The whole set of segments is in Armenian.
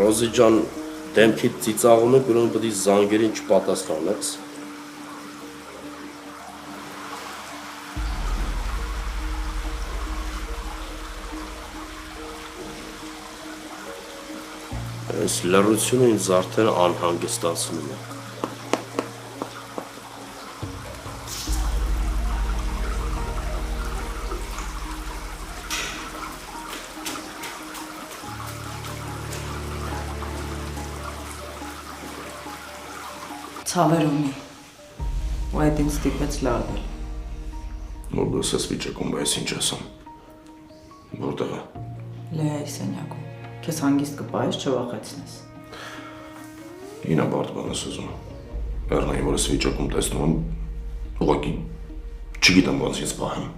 Ռոզի ջան, դեմքիդ ծիծաղում եք, ուրեմն պետք է զանգերին չպատասխանես։ Այս լռությունը ինձ արդեն անհանգստացնում է։ Ցավեր ունի, ու այդ ինձ ստիպեց լարվել։ Որ դու ես վիճակում, բայց ինչ ասեմ։ Որտեղ է։ Լեայի սենյակում, քեզ հանգիստ կպահես, չվախեցնես։ Ինա բարդ բան ես ուզում։ Բեռնայի, որ ես վիճակում տեսնում եմ, ուղղակի չգիտեմ ոնց ինձ պահեմ։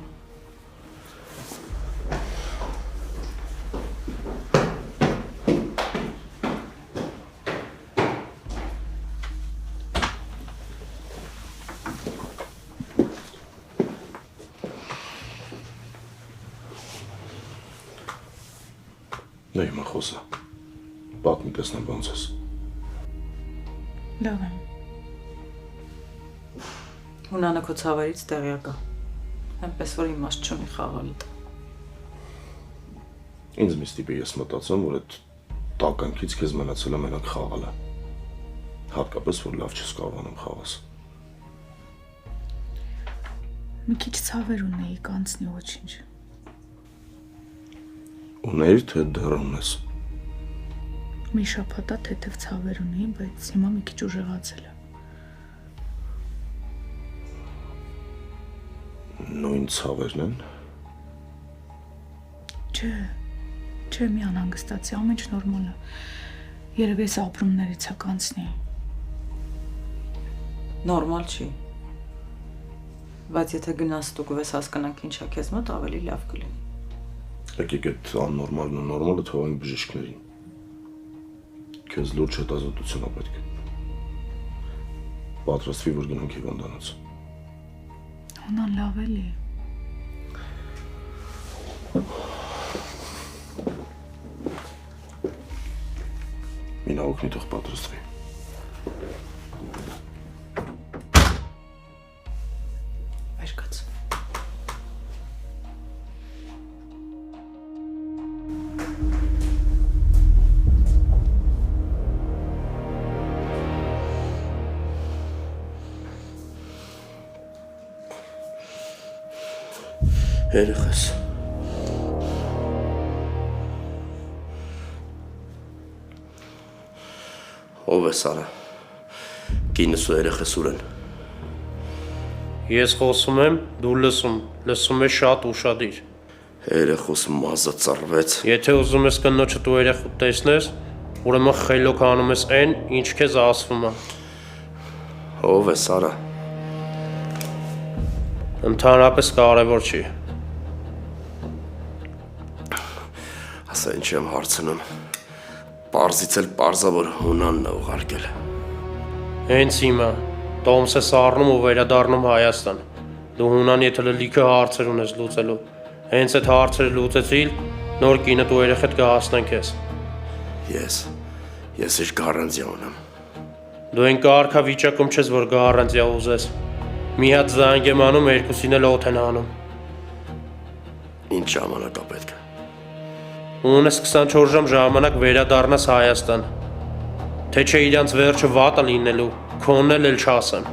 Դա հիմա խոսա, պատմի տեսնեմ ոնց ես։ Լավ եմ։ Հունանը քո ցավերից տեղյակ է, այնպես որ իմաստ չունի խաղալիտ։ Ինձ մի ստիպի ես մտածում, որ այդ տականքից քեզ մնացել է մենակ խաղալը, հատկապես որ լավ չես կարողանում խաղաս։ Մի քիչ ցավեր ունեի, կանցնի ոչինչ։ Ուներ թե դեռ ունես։ Մի շաբաթա թեթև ցավեր ունեի, բայց հիմա մի քիչ ուժեղացել է։ Նույն ցավերն են։ Չէ, մի անհանգստացի, ամեն ինչ նորմալ է։ Երևի ես ապրումներից է կանցնի։ Նորմալ չի։ Բայց եթե գնաս դու կվես հասկանանք ինչա քեզ մոտ ավելի լավ կլինի։ Եկեք այդ աննորմալն ու նորմալը թողենք բժիշկներին։ Քեզ լուրջ հետազոտություն է պետք։ Պատրաստվի, որ գնանք հիվանդանոց։ Հունան լավ էլի։ Մինա օգնի թող պատրաստվի։ Վեր կաց։ Երեխես։ Ով է Սարա։ Կինս ու երեխես ուր են։ Ես խոսում եմ, դու լսում ես շատ ուշադիր։ Երեխուս մազը ծռվեց։ Եթե ուզում ես կնոջդ ու երեխուդ տեսնես, ուրեմն խելոք անում ես այն, ինչ քեզ ասվում է։ Ով է Սարա։ Ընդհանրապես կարևոր չի։ Ասա ինչ եմ հարցնում։ Պարզից էլ պարզա, որ Հունանն է ուղարկել։ Հենց հիմա Տոմս է սառնում ու վերադառնում Հայաստան։ Դու Հունանի հետ լիքը հարցեր ունես լուծելու։ Հենց այդ հարցերը լուծեցիլ, նոր կինդ ու երեխեդ կհասնեն քեզ։ Ես իր գարանտիա ունեմ։ Դու այն կարգավիճակում չես, որ գարանտիա ուզես։ Մի հատ զանգ եմ անում, երկուսին էլ օդ են անում։ Ինչ ժամանակ է պետք։ Ունես 24 ժամ ժամանակ վերադառնաս Հայաստան։ Թե չէ իրանց վերջը վատ է լինելու, քոնն էլ չասեն։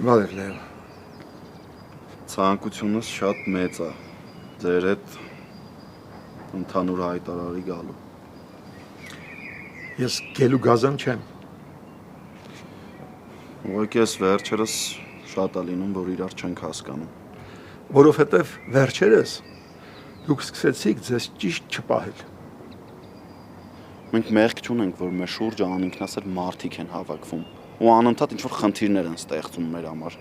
Բարև Լեո։ Ցանկությունս շատ մեծ է ձեր հետ ընդհանուր հայտարարի գալու։ Ես գելու գազան չեմ։ Ուղղակի ես վերջերս շատ է լինում, որ իրար չենք հասկանում։ Որովհետև վերջերս Դուք սկսեցիք ձեզ ճիշտ չպահել։ Մենք մեղք չունենք, որ մեր շուրջը անինքնասեր մարդիկ են հավաքվում ու անընդհատ ինչ-որ խնդիրներ են ստեղծում մեր համար։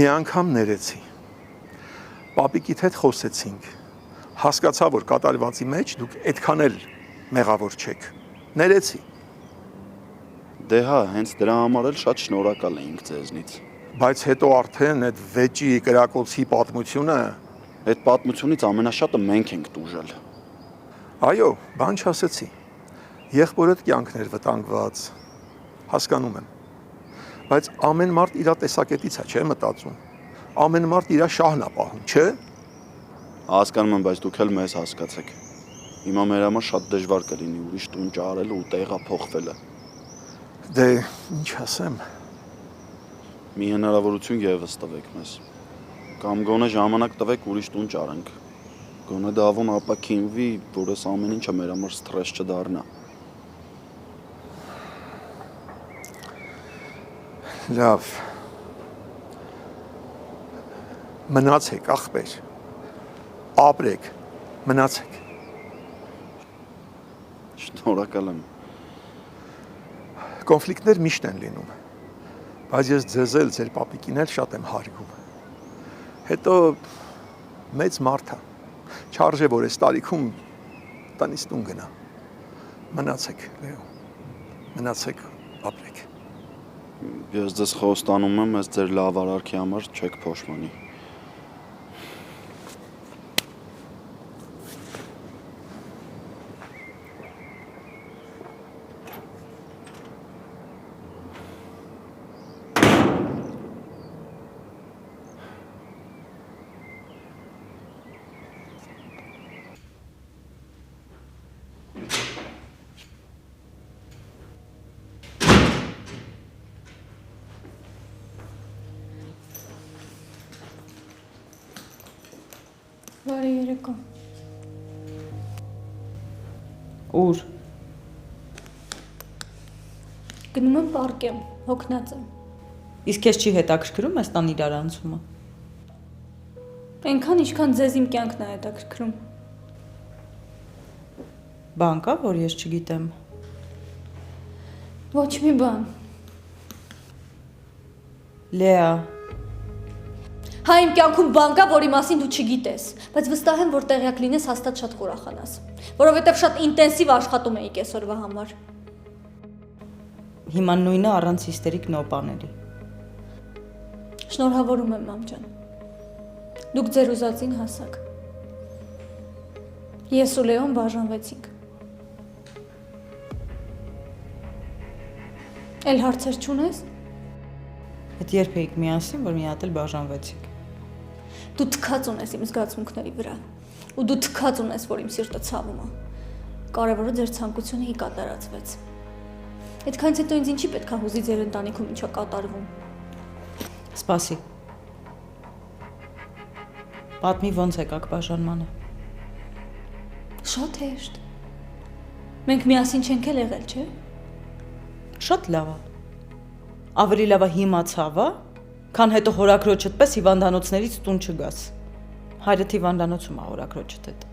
Մի անգամ ներեցի։ Պապիկիդ հետ խոսեցինք։ Հասկացա, որ կատարվածի մեջ դուք այդքան էլ մեղավոր չեք։ Ներեցի։ Դե հա, հենց դրա համար էլ շատ շնորհակալ էինք ձեզնից։ Բայց հետո արդեն այդ վեճի կրակոցի պատմությունը, Այդ պատմությունից ամենաշատը մենք ենք տուժել։ այո, բան չասեցի։ Եղբորդ կյանքն էր վտանգված։ Հասկանում եմ։ Բայց ամեն մարդ իր տեսակետից է, չէ՞ մտածում։ Ամեն մարդ իր շահն է պահում, չէ՞։ Հասկանում եմ, բայց դուք էլ մեզ հասկացեք։ Հիմա մեր համար շատ դժվար կլինի ուրիշ տուն ճարելը ու տեղափոխվելը։ Դե, ինչ ասեմ։ Մի հնարավորություն եւս տվեք մեզ։ Կամ գոնե ժամանակ տվեք ուրիշ տուն ճարենք։ Գոնե դավոն ապակինվի, որ այս ամեն ինչը մեր համար սթրես չդառնա։ Լավ։ Մնացեք, ախպեր։ Ապրեք, մնացեք։ Շնորհակալ եմ։ Կոնֆլիկտներ միշտ են լինում, բայց ես ձեզ էլ, ձեր պապիկին էլ շատ եմ հարգում։ Հետո մեծ մարդ է, չարժե, որ այս տարիքում տնից տուն գնա։ Մնացեք, Լեո, մնացեք, ապրեք։ Ես ձեզ խոստանում եմ, ես ձեր լավ արարքի համար չեք փոշմանի։ Բարի երեկո։ Ուր։ Գնում եմ պարկ եմ, հոգնած եմ։ Իսկ քեզ չի հետաքրքրում այս տան իրարանցումը։ Այնքան ինչքան ձեզ իմ կյանքն է հետաքրքրում։ Բան կա, որ ես չգիտեմ։ Ոչ մի բան։ Լեա, Հա իմ կյանքում բան կա, որի մասին դու չգիտես, բայց վստահ եմ, որ տեղյակ լինես, հաստատ շատ կուրախանաս, որովհետև շատ ինտենսիվ աշխատում էի կեսօրվա համար։ հիմա նույնը առանց հիստերիկ նոպաների։ Շնորհավորում եմ, մամ ջան։ Դուք ձեր ուզածին հասաք։ Ես ու Լեոն բաժանվեցինք։ Էլ հարցեր չունես։ Այդ երբ էիք միասին, որ մի հատ էլ բաժանվեցիք։ Դու թքած ունես իմ զգացմունքների վրա, ու դու թքած ունես, որ իմ սիրտը ցավում է։ Կարևորը ձեր ցանկությունը ի կատարածվեց։ Այդքանից հետո ինձ ինչի պետք է հուզի ձեր ընտանիքում ինչա կատարվում։ Սպասի։ Պատմի ոնց եկաք բաժանմանը։ Շատ հեշտ։ Մենք միասին չենք էլ եղել, չէ՞։ Շատ լավ է։ Ավելի լավ է հիմա ցավա, քան հետո հորաքրոջդ պես հիվանդանոցներից տուն չգաս։ Հայրդ հիվանդանոցում է հորաքրոջդ հետ։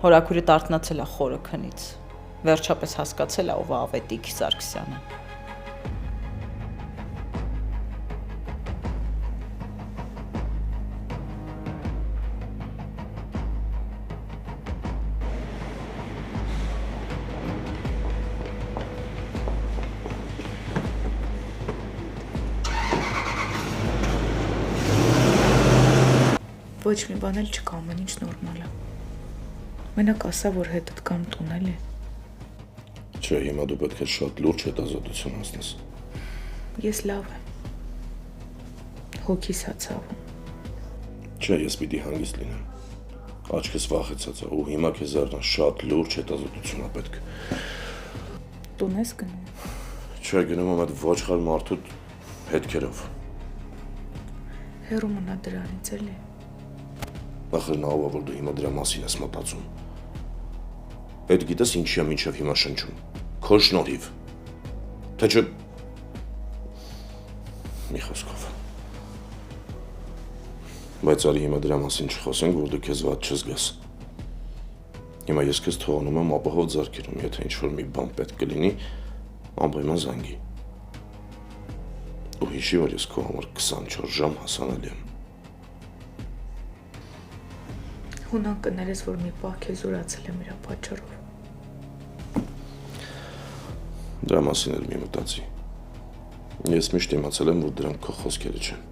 Հորաքուրը արթնացել է խորը քնից։ Վերջապես հասկացել է ով է Ավետիք Սարգսյանը։ Ոչ մի բան էլ չկա, ամեն ինչ նորմալ է։ Մենակ ասա, որ հետդ կամ տուն էլի։ Չէ, հիմա դու պետք է շատ լուրջ հետազոտություն անցնես։ Ես լավ եմ։ Հոգիս հացավում։ Չէ, ես պիտի հանգիստ լինեմ։ Աչքս վախեցած է ու հիմա քեզ արդեն շատ լուրջ հետազոտություն է պետք։ Տուն ես գնում։ Չէ, գնում եմ այդ ոչխար մարդու հետքերով։ Հեռու մնա դրանից էլի։ Ախր նա ով է, որ դու հիմա դրա մասին ես մտածում։ Այդ գիտես ինչի եմ մինչև հիմա շնչում։ Քո շնորհիվ։ Թե չէ մի խոսքով։ Բայց արի հիմա դրա մասին չխոսենք, որ դու քեզ ված չզգաս։ Հիմա ես քեզ թողնում եմ ապահով ձեռքերում, եթե ինչ-որ մի բան պետք կլինի, անպայման զանգի։ Ու հիշի, որ ես քո համար 24 ժամ հասանելի եմ։ Հունան կներես, որ մի պահ քեզ զորացել եմ իրա պատճառով։ Դրա մասին էլ մի մտածի։ Ես միշտ իմացել եմ, որ դրանք քո խոսքերը չեն։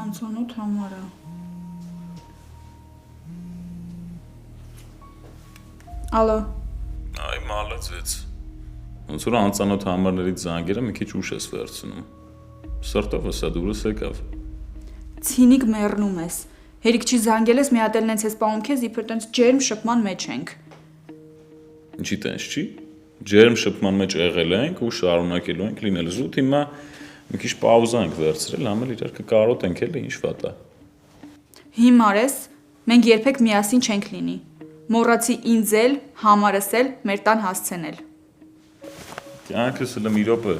Անծանոթ համարա։ Ալո։ Այ մալացեց։ Ոնց որ անծանոթ համարներից զանգերը մի քիչ ուշ ես վերցնում։ Սրտով հսա դուրս եկավ։ Ցինիկ մեռնում ես։ Հերիք չի զանգել ես, մի հատ էլ նենց ես պահում քեզ, իբր տենց ջերմ շփման մեջ ենք։ Ինչի տենց չի։ Ջերմ շփման մեջ եղել ենք ու շարունակելու ենք լինել զուտ, հիմա մի քիչ պաուզա ենք վերցրել, համել իրար կկարոտենք էլի, ինչ վատ է։ Հիմար ես, մենք երբեք միասին չենք լինի։ Մոռացի ինձ էլ, համարս էլ, մեր տան հասցնել։ Կյանքս էլ մի րոպե,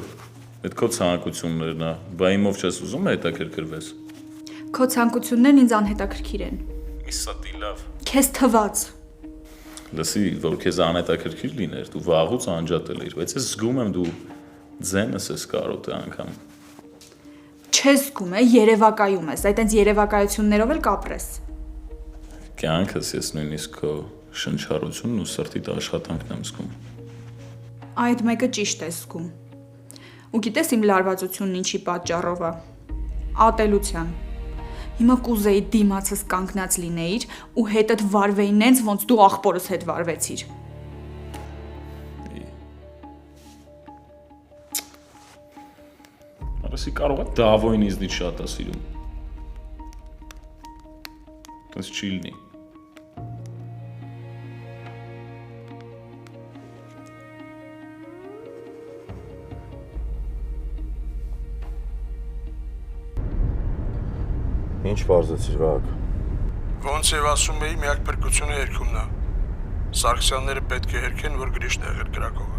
այդ քո ցանկություններն է, բա իմով չես ուզում հետաքրքրվես։ Քո ցանկություններն ինձ անհետաքրքիր են։ Իսատի լավ։ Քեզ թված։ Լսի, որ քեզ անհետաքրքիր լիներ, դու վաղուց անջատել էիր, բայց ես զգում եմ դու ձենս ես կարոտը անգամ։ Չես զգում է, երևակայում ես, այդ այնց երևակայություններով էլ կապրես։ Կյանքս ես նույնիսկ քո շնչառությունն ու սրտիդ աշխատանքն եմ զգում։ Այդ մեկը ճիշտ է զգում։ Ու գիտես իմ լարվածությունն ինչի պատճառով է։ Ատելության։ Հիմա կուզեի դիմացս կանգնած լինեիր ու հետդ վարվեի նենց ոնց դու աղբորս հետ վարվեցիր։ Արասի կարող է դավոյն իզնից շատ է սիրում։ Տես չի լինի։ Ինչ վարզեցիր Վահագ։ Ոնց եւ ասում էի, միակ փրկությունը երկումն է։ Սարգսյանները պետք է հերքեն, որ Գրիշն է եղել գրակողը։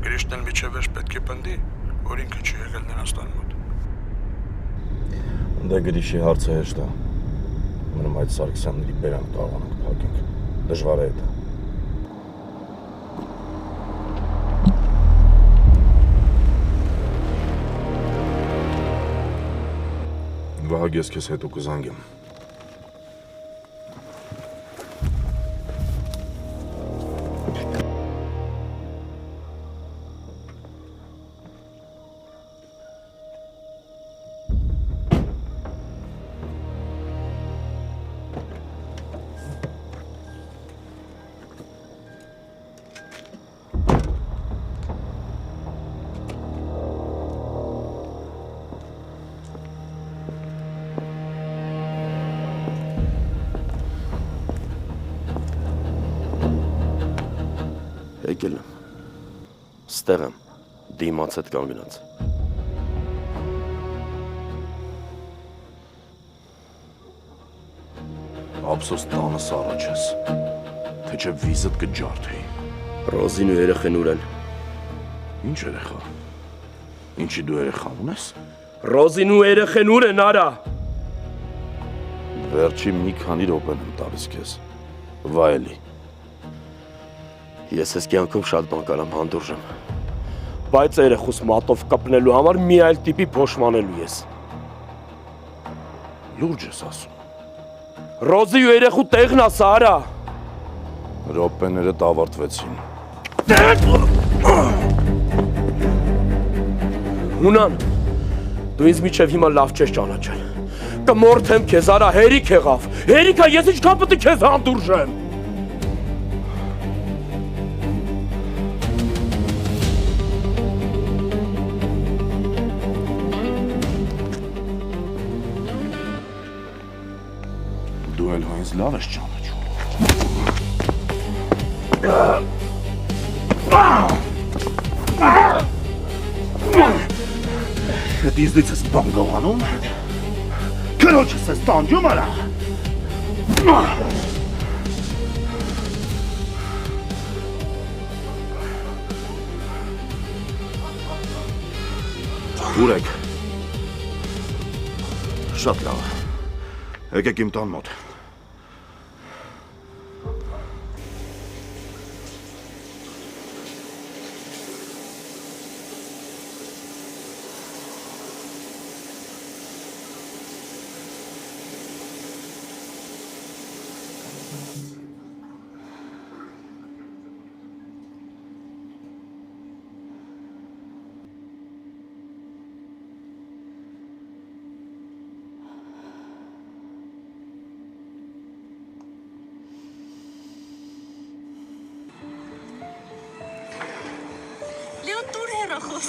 Գրիշն էլ միջև վերջ պետք է պնդի, որ ինքը չի եղել նրանց տան մոտ։ Դե Գրիշի հարցը հեշտ է։ Մնում այդ Սարգսյանների բերանը կարողանանք փակենք։ Դժվար է դա։ Վահագ, ես քեզ հետո կզանգեմ։ Եկել եմ, ստեղ եմ, դիմաց հետ կանգնած։ Ափսոս տանս առաջ ես, թե չէ վիզդ կջարդեի։ Ռոզին ու երեխեն ուր են։ Ինչ երեխա, ինչի դու երեխա ունես։ Ռոզին ու երեխեն ուր են, արա։ Վերջի մի քանի րոպեն եմ տալիս քեզ, վայելի։ Ես ես կյանքում շատ բան կարամ հանդուրժեմ, բայց երեխուս մատով կպնելու համար մի այլ տիպի փոշմանելու ես։ Լուրջ ես ասում։ Ռոզի ու երեխու տեղն ասա, արա։ Րոպեներդ ավարտվեցին։ Հունան, դու ինձ միջև հիմա լավ չես ճանաչել։ Կմորթեմ քեզ, արա, հերիք եղավ։ Հերիքա, ես ինչքան պետք է քեզ հանդուրժեմ։ ինձ լավ ես ճանաչում։ Հետ իզդից ես բան գողանում, կրոչս ես տանջում արա։ Ուր եք։ Շատ լավ։ Եկեք իմ տան մոտ։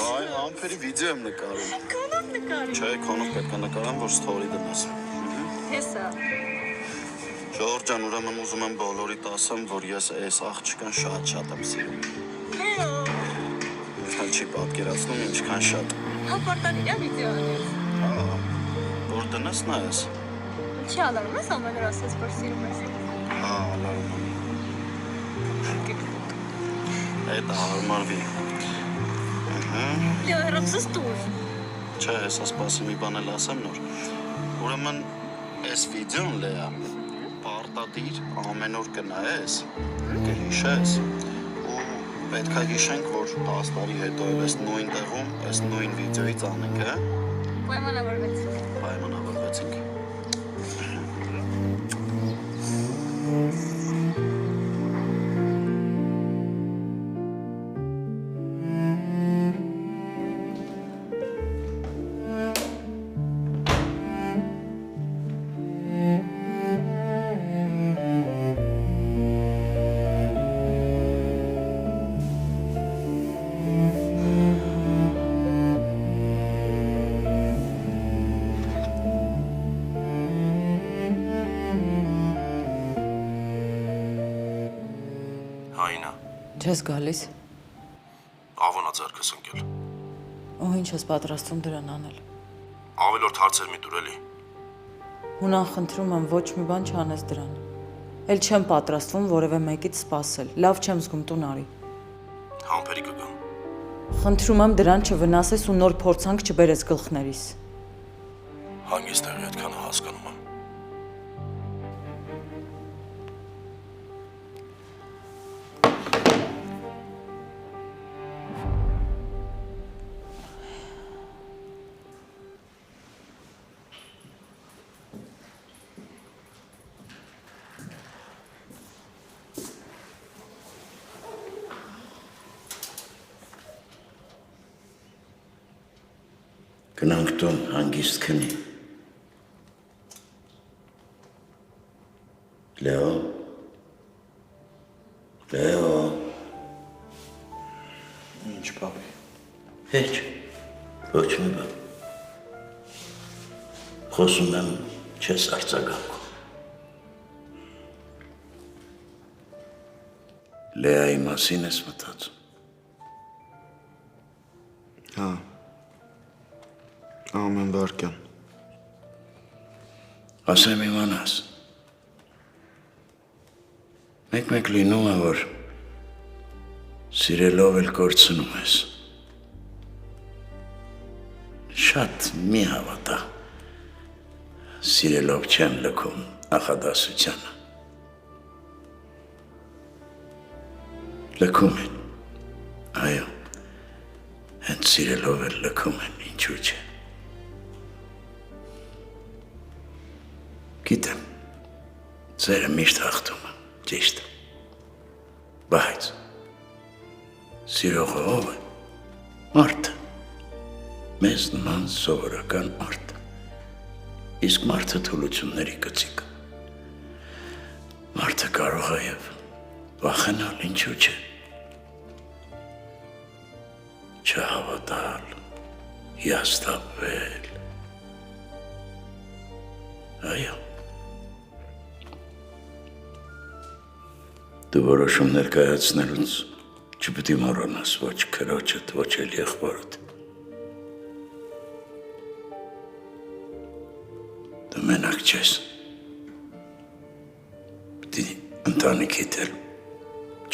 Այ ամփերի վիդեո եմ նկարում։ Քոնով նկարի։ Չէ, քոնով պետք է նկարեմ, որ սթորի դնես։ Հեսա։ Ժողովուրդ ջան, ուրեմն ուզում եմ բոլորիդ ասեմ, որ ես այս աղջկան շատ եմ սիրում։ Ինձ չի պատկերացնում ինչքան շատ։ Հա, պարտադիր է վիդեո անես։ Հա, որ դնես նայես։ Չի ալարում ես ամեն օր ասես, որ սիրում ես։ Հա, ալարում եմ։ Այդ հարմարվի։ Լեո, հեռացես տուր։ Չէ, հեսա սպասի մի բան էլ ասեմ նոր։ Ուրեմն այս վիդեոն Լեա պարտադիր ամեն օր կնայես, կհիշես ու պետք է հիշենք, որ 10 տարի հետո էլ այս նույն տեղում, այս նույն վիդեոից անենք, հա? Պայմանավորվեցինք։ Պայմանավորվեցինք։ Չես գալիս։ Ավոնա ձեռքս ընկել։ Ու ինչ ես պատրաստվում դրան անել։ Ավելորդ հարցեր մի տուր էլի։ Հունան խնդրում եմ ոչ մի բան չանես դրան։ Էլ չեմ պատրաստվում որևէ մեկից սպասել։ Լավ չեմ զգում տուն արի։ Համբերի կգամ։ Խնդրում եմ դրան չվնասես ու նոր փորձանք չբերես գլխներիս։ Հանգիստ եղի այդքանը հասկանում եմ։ Գնանք տուն հանգիստ քնի։ Լեո։ Լեո։ Ինչ պապի։ Հեչ։ Ոչ մի բան։ Խոսում եմ չես արձագանքում։ Լեայի մասին ես մտածում։ Հա։ Ամեն վարկյան։ Ասեմ իմանաս։ Մեկ լինում է, որ սիրելով էլ կորցնում ես։ Շատ մի հավատա։ Սիրելով չեն լքում նախադասությանը։ Լքում են, այո, հենց սիրելով էլ լքում են, ինչու չէ։ Գիտեմ, ձերը միշտ հաղթում է, ճիշտ է, բայց սիրողը ով է, մարդը, մեզ նման սովորական մարդը, իսկ մարդը թուլությունների կծիկ, մարդը կարող է և վախենալ, ինչու չէ, չհավատալ, հիասթափվել, այո, Դու որոշումներ կայացնելուց չպետք է մոռանաս ոչ քրոջդ, ոչ էլ եղբորդ։ Դու մենակ չես։ Պետք է ընտանիքիդ էլ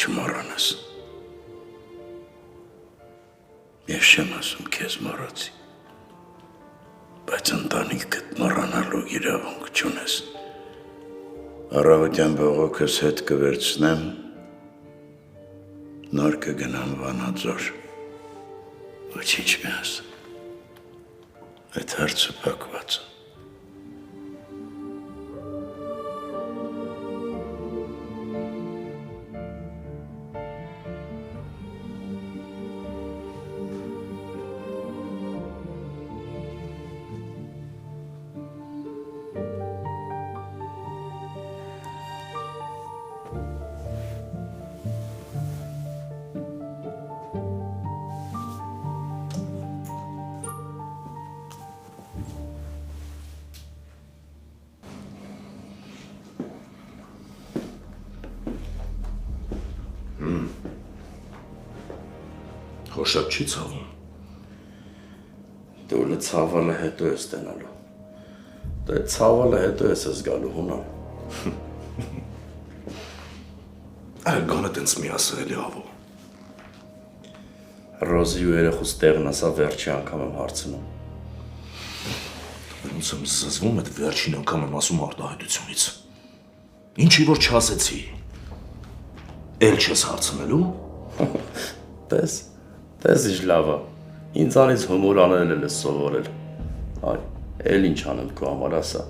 չմոռանաս։ Ես չեմ ասում քեզ մոռացի, բայց ընտանիքդ մոռանալու իրավունք չունես։ Առավոտյան բողոքս հետ կվերցնեմ, նոր կգնամ Վանաձոր, ոչինչ մի ասա, այդ հարցը փակված է։ Հոշակ չի ցավում։ Դու լը ցավալը հետո ես տենալու։ Դե ցավալը հետո ես զգալու հունա։ Այլ գոնե տենց մի ասել ավո։ Ռոզի ու երեխուց տեղն ասա վերջի անգամ եմ հարցնում։ Ոնց եմ զզվում այդ վերջին անգամ եմ ասում արտահայտությունից։ Ինչի որ չասեցի։ Էլ չես հարցնելու։ Տես ինչ լավ է, ինձանից հումոր անել էլ ես սովորել, այ, էլ ինչ անեմ քո համար ասա։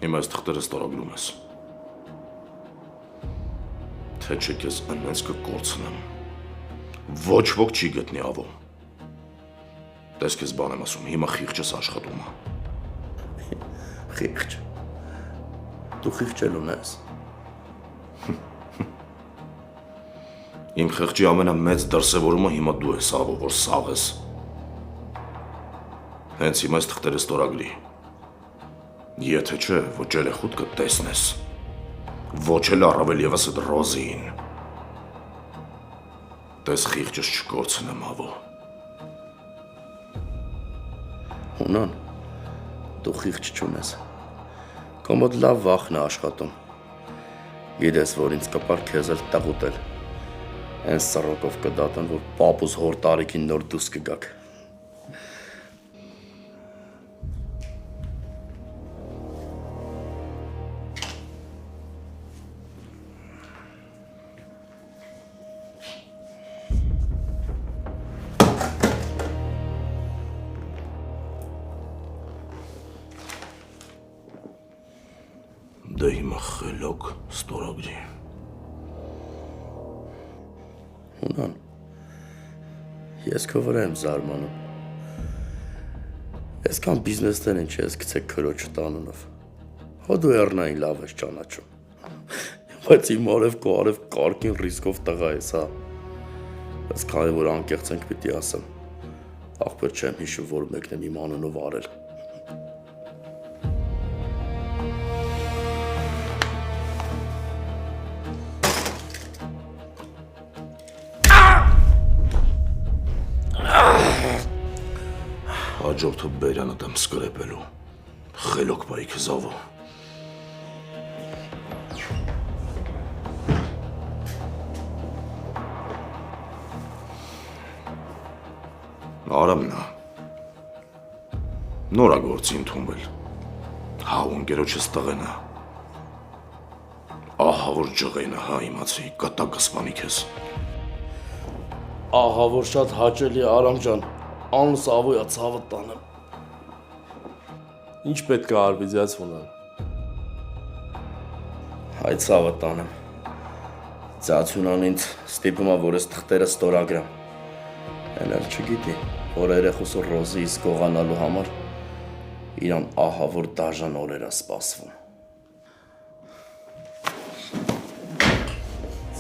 Հիմա այս թղթերը ստորագրում ես։ Թե չէ քեզ անենց կկորցնեմ։ Ոչ ոք չի գտնի ավո։ Տես քեզ բան եմ ասում, հիմա խիղճս աշխատում է։ Խիղճ։ Դու խիղճել ունես։ Իմ խղճի ամենամեծ դրսևորումը հիմա դու ես ավո, որ սաղ ես։ Հենց հիմա այս թղթերը ստորագրի։ Եթե չէ, ոչ երեխուդ կտեսնես։ Ոչ էլ առավել ևս այդ Ռոզին։ Տես խիղճս չկորցնեմ ավո։ Հունան, դու խիղճ չունես։ Քո մոտ լավ վախն է աշխատում։ Գիտես, որ ինձ կպար քեզ էլ տաղուտել։ Հենց սռոկով կդատեն, որ պապուս հոր տարիքին նոր դուս կգաք։ Դե հիմա խելոք ստորագրի։ Հունան, ես քո վրա եմ զարմանում։ Այսքան բիզնեսներ ինչ ես գցեք քրոջ տանունով։ Հո դու Էռնային լավ ես ճանաչում։ Բայց իմ արև քո արև կարկին ռիսկով տղա ես, հա։ Բայց քանի որ անկեղծ ենք պիտի ասեմ։ Ախպեր չեմ հիշում, որ մեկն եմ իմ անունով արել։ Հաջորդը բերանդ եմ սկրեպելու, խելոք պայի քեզ ավո։ Արամնա, նորա գործի ընդունվել, հա ու ընկերոջս տղենա, ահա որ ջղենա, հա իմացի, կտակսպանի քեզ։ Ահա որ շատ հաճելի Արամ ջան, անս ավոյա ցավը տանեմ։ Ինչ պետք է արվի ձեզ Հունան։ Հայ ցավը տանեմ։ Ծացունան ինձ ստիպում է, որ ես թղթերը ստորագրամ։ Էլ չգիտի, որ երեխուս Ռոզի իսկ գողանալու համար իրան ահա որ դաժան օրեր է սպասվում։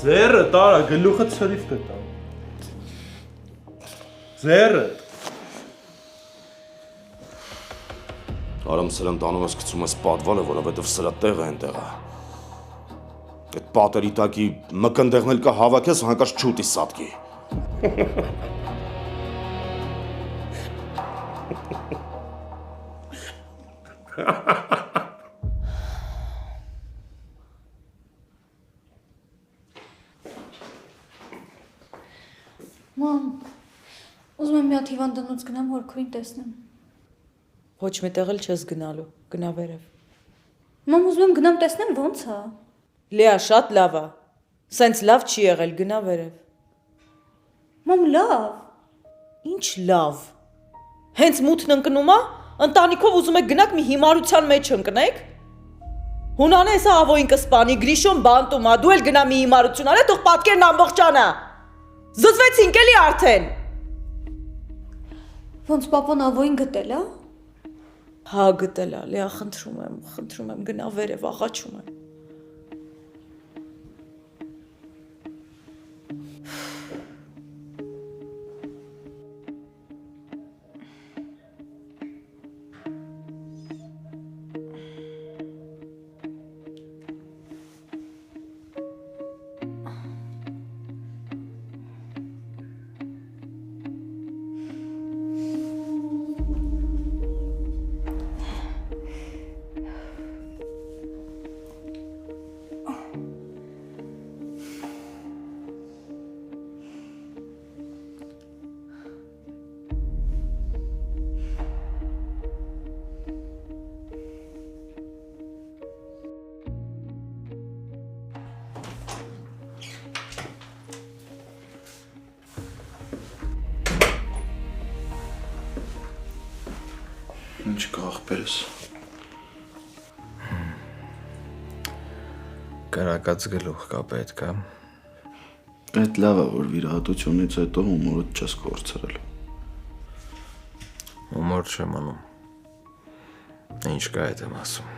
Ձեռը տարա, գլուխը ցրիվ կտա։ Ձեռը։ Արամ սրան տանում ես գցում ես պատվալը, որովհետև սրա տեղը այնտեղ է։ Այդ պատերի տակի մկնդեղն էլ կա հավաքես հանկարծ չուտի սատկի։ Մամ, ուզում եմ մի հատ հիվանդանոց գնամ, հորքորին տեսնեմ։ Ոչ մի տեղ էլ չես գնալու, գնա վերև։ Մամ, ուզում եմ գնամ տեսնեմ ոնց է։ Լեա, շատ լավ է։ Սենց լավ չի եղել, գնա վերև։ Մամ, լավ։ Ինչ լավ։ Հենց մութն ընկնում է, ընտանիքով ուզում եք գնաք մի հիմարության մեջ ընկնեք։ Հունանես ավոին կսպանի, Գրիշոն բանտում է, դու էլ գնա մի հիմարություն արա, թող պատկերն ամբողջանա։ Զզվեցինք էլի արդեն։ Ոնց պապան ավոին գտել է։ Հա, գտել է, Լեա, խնդրում եմ, գնա վերև, աղաչում եմ։ Ինչ կա աղբերս։ Կրակած գլուխ կա պետք է։ Այդ լավ է, որ վիրահատությունից հետո հումորդ չես կորցրել։ Հումոր չեմ անում։ Ինչ կա այդ եմ ասում։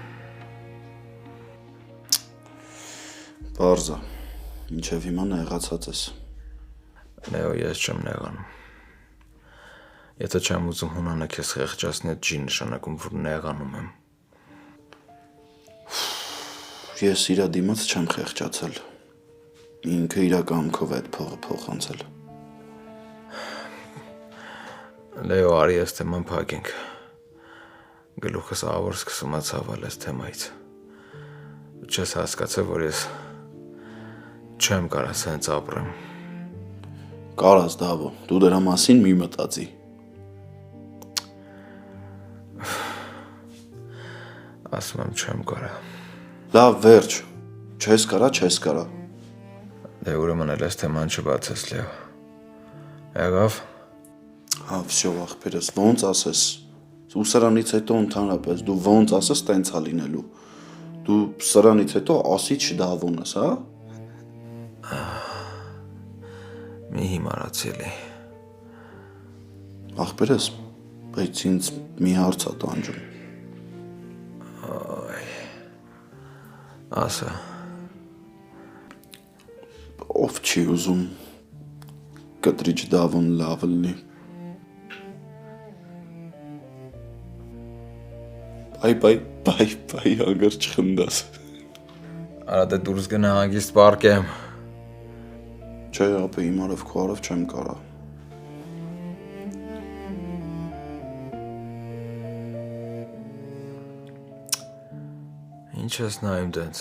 Պարզ է, ինչև հիմա նեղացած ես։ Լեո, ես չեմ նեղանում։ Եթե չեմ ուզում Հունանը քեզ խեղճացնի, այդ չի նշանակում, որ նեղանում եմ։ Ես իրա դիմաց չեմ խեղճացել։ Ինքը իրա կամքով այդ փողը փոխանցել։ Լեո, արի այս թեման փակենք։ Գլուխս ավոր սկսում է ցավել այս թեմայից։ Չես հասկացել, որ ես չեմ կարող սենց ապրեմ։ Կարաս, Դավո, դու դրա մասին մի մտածի։ Ասում եմ չեմ կարա։ Լավ, վերջ, չես կարա։ Դե ուրեմն էլ այս թեման չբացես, Լեո։ Եղավ։ Հա, վсё, աղբերս, ոնց ասես։ Ու սրանից հետո ընդհանրապես դու ոնց ասես, տենց է լինելու։ Դու սրանից հետո ասի չդավոնես, հա։ Մի հիմարացիելի։ Աղբերս, բայց ինձ մի հարց է տանջում։ Ասա։ Ով չի ուզում կտրիչ դավոն լավ լինի։ Բայ, անգար չխնդաս։ Արա դե դուրս գնա հանգիստ պարկեմ։ Չէ, ապա իմ արև քո արև չեմ կարա։ Ինչ ես նայում դենց։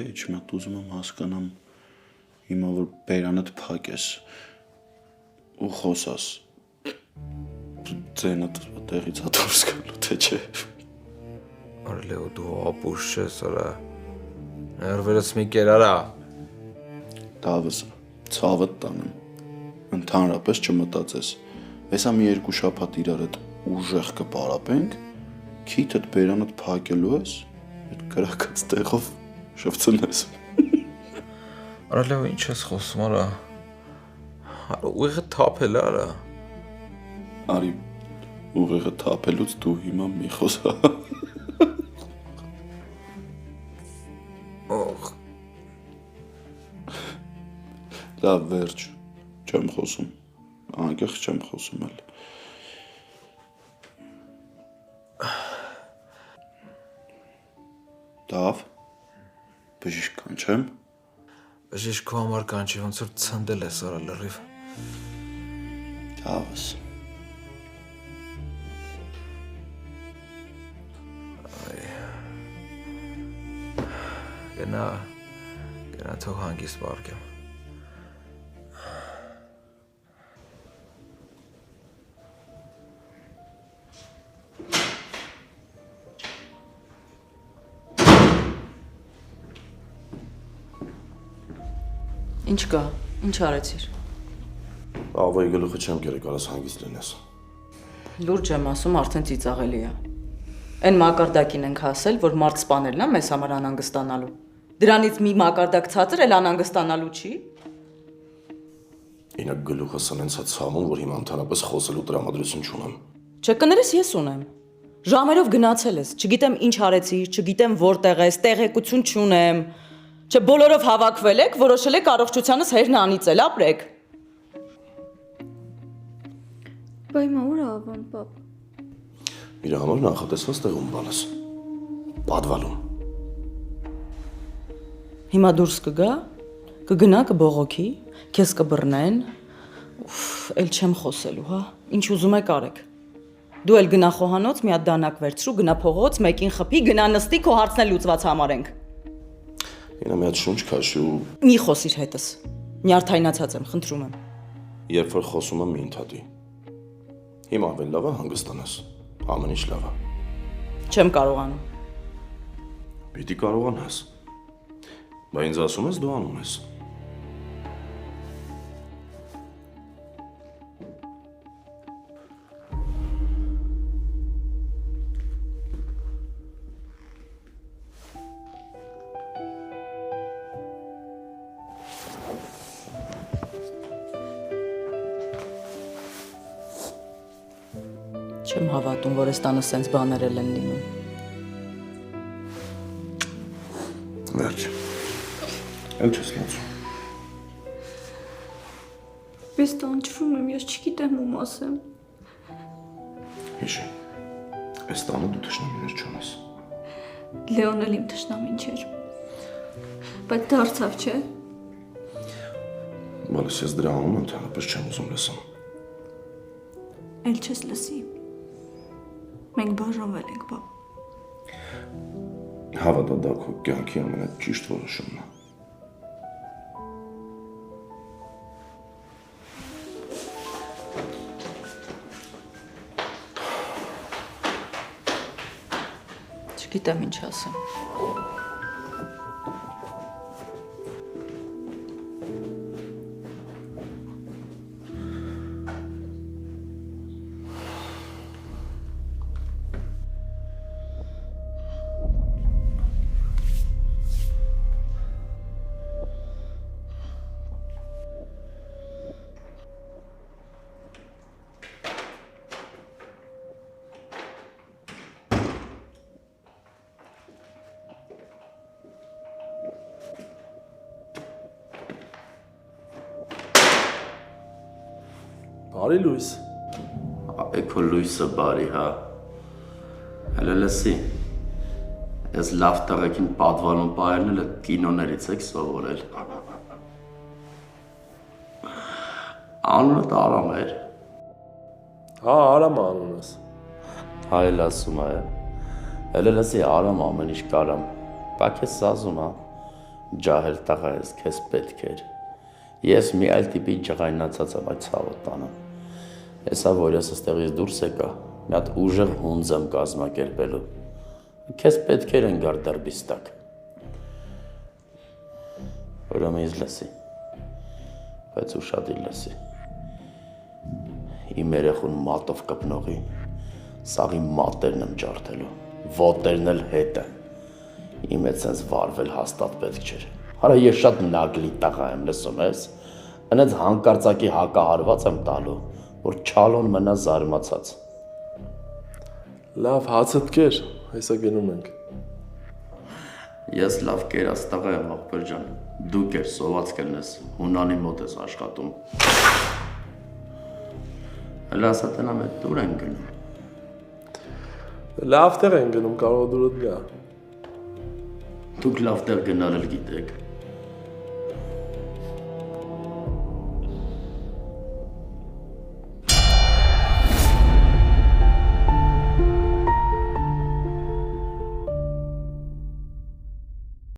Ինչ մատ ուզում եմ հասկանամ հիմա որ բերանդ փակես ու խոսաս ձենդ տեղից հատորս գալու թե չէ։ Արա Լեո, դու ապուշ չես, արա։ Ներվերս մի կերարա։ Դավս, ցավդ տանեմ։ Ընդհանրապես չմտածես։ Հեսա մի երկու շաբաթ իրար հետ ուժեղ կպարապենք, քիթդ բերանդ փակելու ես, այդ կրակած տեղով շվցնես։ Արա Լեո, ինչ ես խոսում, արա։ Արա ուղիղը թափել է, արա։ Արի, ուղեղը թափելուց դու հիմա մի խոսա։ Օղ։ Լավ, վերջ, չեմ խոսում, անկեղծ չեմ խոսում էլ։ Դավ, բժիշկ կանչեմ։ Բժիշկ քո համար կանչի, ոնց որ ցնդել ես արա լրիվ։ Դավս։ Գնա թող հանգիստ պարկեմ։ Ինչ կա, ինչ արեցիր։ Աղվայի գլուխը չեմ կերել, կարաս հանգիստ լինես։ Լուրջ եմ ասում, արդեն ծիծաղելի է։ Այն մակարդակին ենք հասել, որ մարդ սպանելն է մեզ համար անհանգստանալու։ Դրանից մի մակարդակ ցածր էլ անհանգստանալու չի։ Ինակ գլուխը սնենց է ցավում, որ հիմա ընդհանրապես խոսելու տրամադրություն չունեմ։ Չէ, կներես ես ունեմ։ Ժամերով գնացել ես, չգիտեմ ինչ արեցիր, չգիտեմ որտեղ ես, տեղեկություն չունեմ։ Չէ, բոլորով հավաքվել եք, որոշել եք առողջությանս հերն անիծել, ապրեք։ Բա հիմա ուր է ավան, պապ։ Իր համար նախատեսված տեղում բանես։ Պատվալում։ Հիմա դուրս կգա, կգնա կբողոքի, քեզ կբռնեն։ Էլ չեմ խոսելու, հա։ Ինչ ուզում եք արեք։ Դու էլ գնա խոհանոց, մի հատ դանակ վերցրու, գնա փողոց, մեկին խփի, գնա նստի, քո հարցն էլ լուծված համարենք։ Ինա մի հատ շունչ քաշի ու Մի խոսիր հետս։ Նյարդայնացած եմ, խնդրում եմ։ երբ որ խոսում եմ մի ընդհատի։ Հիմա ավելի լավ է հանգստանաս։ Ամեն ինչ լավ է։ Չեմ կարողանում։ Պիտի կարողանաս։ Բա ինձ ասում ես դու անում ես։ Չեմ հավատում, որ այս տանը սենց բաներ են լինում։ Վերջ։ Էլ չես լացում։ Ես տանջվում եմ, ես չգիտեմ ում ասեմ։ Հիշի, այս տանը դու թշնամիներ չունես։ Լեոն էլ իմ թշնամին չէր։ Բայց դարձավ, չէ։ Բայց ես դրա անունը ընդհանրապես չեմ ուզում լսեմ։ Էլ չես լսի։ Մենք բաժանվել ենք, պապ։ Հավատա դա քո կյանքի ամենաճիշտ որոշումն է։ Չգիտեմ ինչ ասեմ։ Բարի լույս։ Էքո լույսը բարի, հա։ Հələ լսի։ Ես լավ տղեկին պատվալում պահելն էլ կինոներից եք սովորել։ Անունդ Արամ էր։ Հա, Արամ անունս։ Հա, էլ ասում է։ Հələ լսի, Արամ ամեն ինչ կարամ։ Բա քեզ սազում, հա։ Ջահել տղա ես, քեզ պետք էր։ Ես մի այլ տիպի ջղայնացած եմ այդ ցավը տանը։ Հեսա որ ես այստեղից դուրս եկա, մի հատ ուժեղ հունձ եմ կազմակերպելու։ Քեզ պետք էր ընկար դրբիստակ։ Ուրեմն ինձ լսի, բայց ուշադիր լսի։ Իմ երեխուն մատով կպնողի, սաղի մատերն եմ ջարդելու, ոտերն էլ հետը։ Իմ հետ սենց վարվել հաստատ պետք չէր։ Արա ես շատ նագլի տղա եմ, լսում ես։ Այնց հանկարծակի հակահարված եմ տալու, որ չալոն մնա զարմացած։ Լավ, հացդ կեր, հեսա գնում ենք։ Ես լավ կերած տղա եմ, աղբեր ջան։ Դու կեր, սոված կլնես, Հունանի մոտ ես աշխատում։ Հələ ասա տնամ էդ դուր են գնում։ Լավ տեղ են գնում, կարող դուրդ գա։ Դուք լավ տեղ գնալ էլ գիտեք։